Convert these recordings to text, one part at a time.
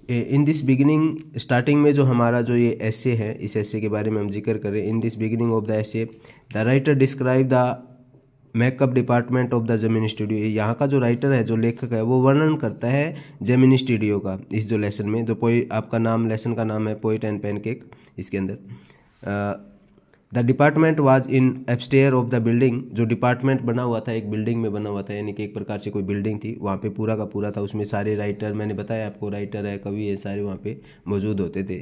In this beginning, starting में जो हमारा जो ये एसे है, इस एसे के बारे में हम जिक्र करें। In this beginning of the essay the writer describe the makeup department of the Gemini studio. यहाँ का जो राइटर है, जो लेखक है, वो वर्णन करता है जेमिनी स्टूडियो का इस जो लेसन में। जो आपका नाम, लेसन का नाम है पोइट एंड पैनकेक। इसके अंदर the department was in upstair of the building. जो डिपार्टमेंट बना हुआ था एक बिल्डिंग में बना हुआ था, यानी कि एक प्रकार से कोई बिल्डिंग थी, वहाँ पे पूरा का पूरा था। उसमें सारे राइटर, मैंने बताया आपको, राइटर है, कवि है, सारे वहाँ पे मौजूद होते थे।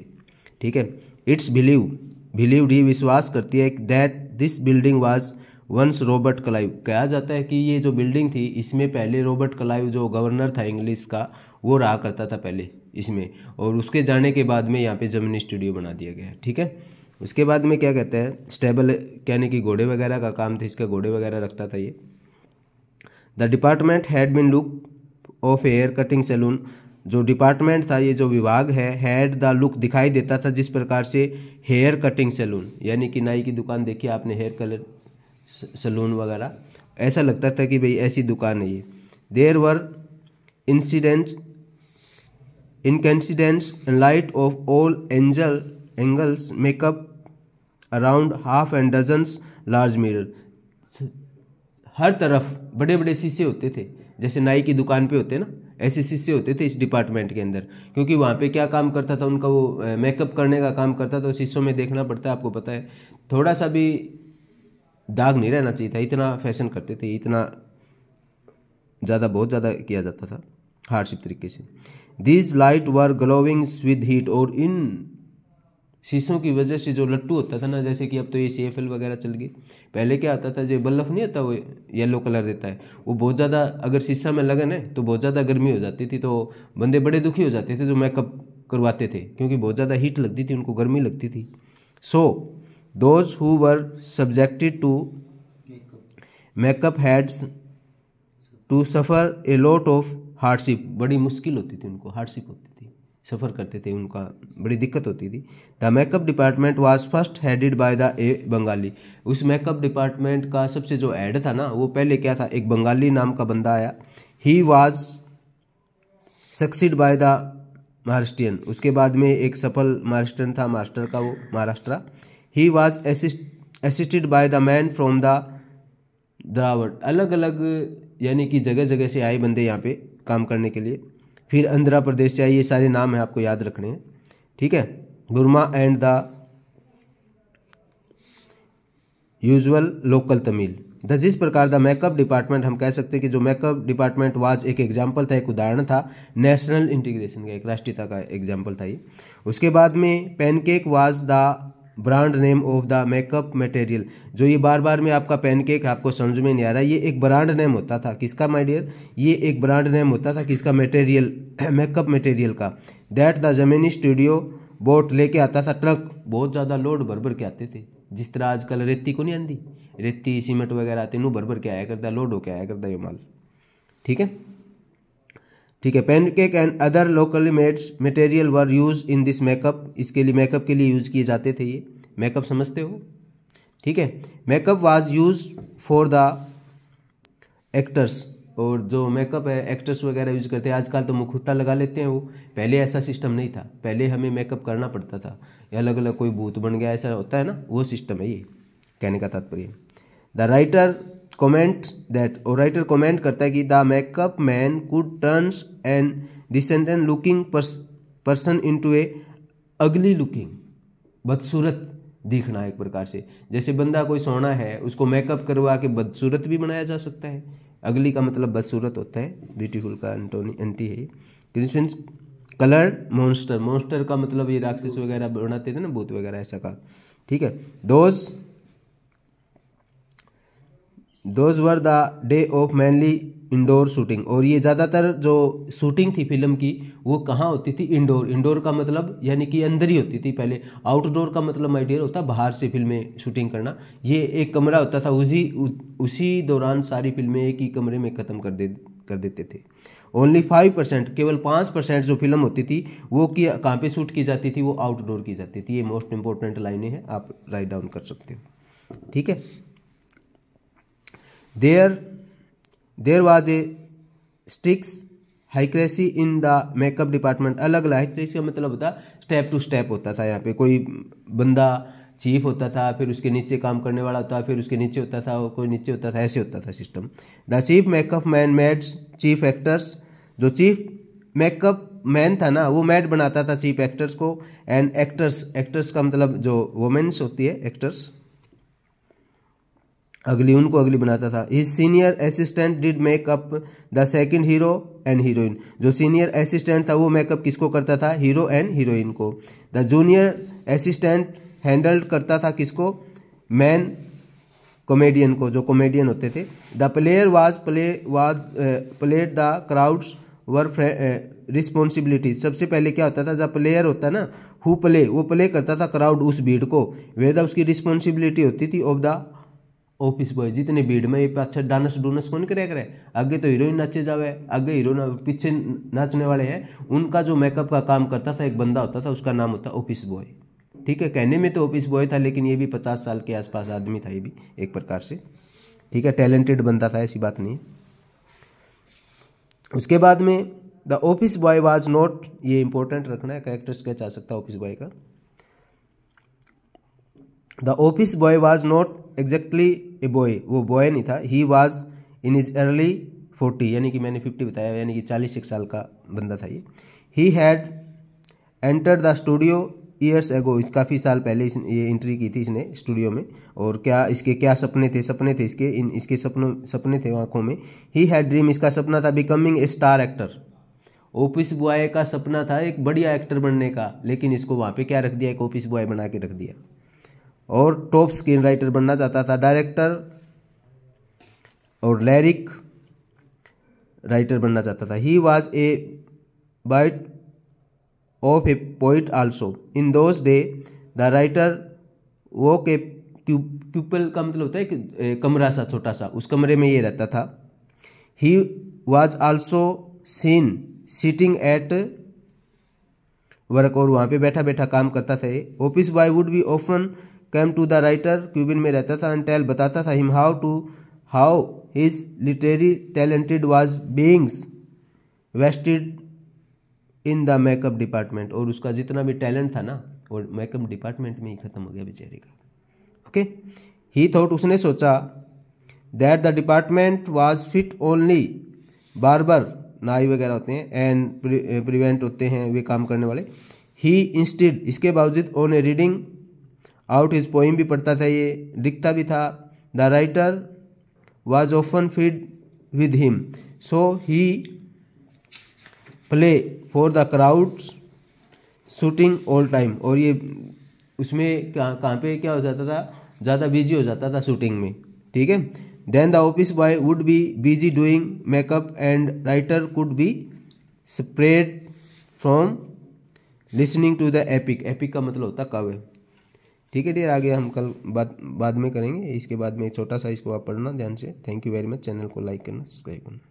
ठीक है। इट्स बिलीव्ड, ये विश्वास करती है that this building was once Robert Clive. कहा जाता है कि ये जो बिल्डिंग थी, इसमें पहले रॉबर्ट क्लाइव जो गवर्नर था इंग्लिश का, वो रहा करता था पहले इसमें, और उसके जाने के बाद में यहाँ पे जेमिनी स्टूडियो बना दिया गया है। ठीक है। उसके बाद में क्या कहते हैं, स्टेबल, यानी कि घोड़े वगैरह का काम था इसका, घोड़े वगैरह रखता था ये। The department had been look of hair cutting salon. जो डिपार्टमेंट था, ये जो विभाग है, हैड द लुक, दिखाई देता था जिस प्रकार से हेयर कटिंग सैलून, यानी कि नाई की दुकान देखी आपने, हेयर कलर सैलून वगैरह, ऐसा लगता था कि भाई ऐसी दुकान है ये। There were incidents incandescents and light of all angles makeup around half and dozens large mirror. हर तरफ बड़े बड़े शीशे होते थे, जैसे नाई की दुकान पे होते हैं ना, ऐसे शीशे होते थे इस डिपार्टमेंट के अंदर। क्योंकि वहाँ पे क्या काम करता था उनका, वो मेकअप करने का काम करता था, तो शीशों में देखना पड़ता है, आपको पता है। थोड़ा सा भी दाग नहीं रहना चाहिए था, इतना फैशन करते थे, इतना ज़्यादा, बहुत ज़्यादा किया जाता था हार्डशिप तरीके से। These light were glowing with heat, और इन शीशों की वजह से जो लट्टू होता था ना, जैसे कि अब तो ये CFL वगैरह चल गई, पहले क्या आता था, जो बल्ब नहीं होता, वो येलो कलर देता है, वो बहुत ज़्यादा अगर शीशा में लगन है तो बहुत ज़्यादा गर्मी हो जाती थी, तो बंदे बड़े दुखी हो जाते थे जो मेकअप करवाते थे, क्योंकि बहुत ज़्यादा हीट लगती थी, उनको गर्मी लगती थी। So those who were subjected to makeup had to suffer a lot of hardship. बड़ी मुश्किल होती थी उनको, हार्डशिप होती थी, सफ़र करते थे, उनका बड़ी दिक्कत होती थी। The makeup department was first headed by the ए बंगाली। उस मेकअप डिपार्टमेंट का सबसे जो हेड था ना, वो पहले क्या था, एक बंगाली नाम का बंदा आया। He was succeed by the Maharashtrian. उसके बाद में एक सफल महाराष्ट्रन था, मास्टर का वो, Maharashtra. He was assisted by the man from the Dravid. अलग अलग यानी कि जगह जगह से आए बंदे यहाँ पे काम करने के लिए। फिर आंध्र प्रदेश से आए, ये सारे नाम हैं, आपको याद रखने हैं। ठीक है। Burma and the usual local Tamil. जिस प्रकार द मेकअप डिपार्टमेंट, हम कह सकते हैं कि जो मेकअप डिपार्टमेंट वाज एक एग्जाम्पल था, एक उदाहरण था नेशनल इंटीग्रेशन का, एक राष्ट्रीयता का एग्जाम्पल था ये। उसके बाद में pancake was the brand name of the makeup material. जो ये बार बार में आपका पैनकेक आपको समझ में नहीं आ रहा, ये एक ब्रांड नेम होता था किसका माय डियर, ये एक ब्रांड नेम होता था किसका, मटेरियल, मेकअप मटेरियल का। That the Gemini studio boat, लेके आता था ट्रक, बहुत ज़्यादा लोड भर भर के आते थे, जिस तरह आजकल रेती को नहीं आती, रेती सीमेंट वगैरह आते हैं, भर भर के आया करता, लोड होके आया करता ये माल। ठीक है। ठीक है। Pancake and other locally made material were use in this makeup. इसके लिए, मेकअप के लिए यूज़ किए जाते थे ये। मेकअप समझते हो? ठीक है। Makeup was use for the actors, और जो मेकअप है एक्टर्स वगैरह यूज करते हैं। आजकल तो मुखौटा लगा लेते हैं वो, पहले ऐसा सिस्टम नहीं था, पहले हमें मेकअप करना पड़ता था, अलग अलग कोई भूत बन गया ऐसा होता है ना, वो सिस्टम है ये, कहने का तात्पर्य। द राइटर कमेंट्स दैट, और राइटर कमेंट करता है कि the makeup man could turns an decent looking person into a ugly looking, बदसूरत दिखना एक प्रकार से। जैसे बंदा कोई सोना है, उसको मेकअप करवा के बदसूरत भी बनाया जा सकता है। अगली का मतलब बदसूरत होता है, ब्यूटीफुल का एंटी है। क्रिस्पियंस कलर्ड मॉन्स्टर, मॉन्स्टर का मतलब ये राक्षस वगैरह बनाते थे ना, भूत वगैरह ऐसा का। ठीक है। Those were the day of mainly indoor shooting, और ये ज़्यादातर जो शूटिंग थी फिल्म की, वो कहाँ होती थी, इंडोर। इंडोर का मतलब यानी कि अंदर ही होती थी पहले। आउटडोर का मतलब माय डियर होता बाहर से फिल्में शूटिंग करना। ये एक कमरा होता था, उसी दौरान सारी फिल्में एक ही कमरे में ख़त्म कर देते थे। ओनली 5%, केवल 5% जो फिल्म होती थी वो कहाँ पे शूट की जाती थी, वो आउटडोर की जाती थी। ये मोस्ट इंपॉर्टेंट लाइनें हैं, आप राइट डाउन कर सकते हो। ठीक है। There was a strict hierarchy in the makeup department. अलग अलग, हाइक्रेसी का मतलब होता स्टेप टू स्टेप होता था। यहाँ पे कोई बंदा चीफ होता था, फिर उसके नीचे काम करने वाला होता, फिर उसके नीचे होता था, कोई नीचे होता था, ऐसे होता था system. The chief makeup man made chief actors. जो चीफ मेकअप मैन था ना, वो मैड बनाता था चीफ एक्टर्स को। एंड एक्टर्स, एक्टर्स का मतलब जो वोमेन्स होती है, एक्टर्स अगली, उनको अगली बनाता था। His senior assistant did makeup the second hero and heroine. जो सीनियर असिस्टेंट था वो मेकअप किसको करता था? हीरो एंड हीरोइन को। द जूनियर असिस्टेंट हैंडल करता था किसको? मैन कॉमेडियन को, जो कॉमेडियन होते थे। The player was played the crowds were responsibility. सबसे पहले क्या होता था? जब प्लेयर होता है ना, हु प्ले, वो प्ले करता था क्राउड, उस भीड़ को। वेदा उसकी रिस्पॉन्सिबिलिटी होती थी ऑफ द ऑफिस बॉय। जितने भीड़ में ये अच्छा डांस डूनस कौन करे करे, आगे तो हीरोइन नाचे जावे, आगे हीरो पीछे नाचने वाले हैं, उनका जो मेकअप का काम करता था एक बंदा होता था, उसका नाम होता ऑफिस बॉय। ठीक है, कहने में तो ऑफिस बॉय था, लेकिन ये भी 50 साल के आसपास आदमी था ये भी एक प्रकार से। ठीक है, टैलेंटेड बंदा था, ऐसी बात नहीं। उसके बाद में the office boy was not, ये इंपॉर्टेंट रखना है, कैरेक्टर स्केच आ सकता है ऑफिस बॉय का। The office boy was not exactly a boy, वो बॉय नहीं था। He was in is early 40, यानी कि मैंने 50 बताया, यानी कि 41 साल का बंदा था ये। He had enter the studio years ago, काफ़ी साल पहले ये एंट्री की थी इसने स्टूडियो में। और क्या इसके क्या सपने थे? सपने थे इसके, इसके सपने थे आंखों में। ही हैड ड्रीम, इसका सपना था becoming a star actor. Office boy का सपना था एक बढ़िया एक्टर बनने का, लेकिन इसको वहाँ पे क्या रख दिया? एक ऑफिस बॉय बना के रख दिया। और टॉप स्क्रीन राइटर बनना चाहता था, डायरेक्टर और लिरिक राइटर बनना चाहता था। He was a bite of a poet also. In those day the writer वो के क्यूपल का मतलब होता है कि कमरा सा छोटा सा, उस कमरे में ये रहता था। He was also seen sitting at work, और वहाँ पे बैठा बैठा काम करता था। Office boy would be often come to the writer, क्यूबिन में रहता था, एंड टेल, बताता था him how his literary talented was being wasted in the makeup department. और उसका जितना भी टैलेंट था ना, वो मेकअप डिपार्टमेंट में ही खत्म हो गया बेचारे का। ओके, ही थॉट, उसने सोचा, that the department was fit only barber, नाई वगैरह होते हैं, एंड प्रिवेंट होते हैं वे काम करने वाले। ही इंस्टेड, इसके बावजूद, on A reading out his poem, भी पढ़ता था ये, लिखता भी था। The writer was often feed with him, so he play for the crowds shooting all time. और ये उसमें कहाँ पे क्या हो जाता था? ज़्यादा बिजी हो जाता था शूटिंग में। ठीक है, then the office boy would be busy doing makeup and writer could be spared from listening to the epic. Epic का मतलब होता काव्य। ठीक है डियर, आगे हम कल बाद में करेंगे। इसके बाद में छोटा सा इसको आप पढ़ना ध्यान से। Thank you very much. Channel को लाइक करना, सब्सक्राइब करना।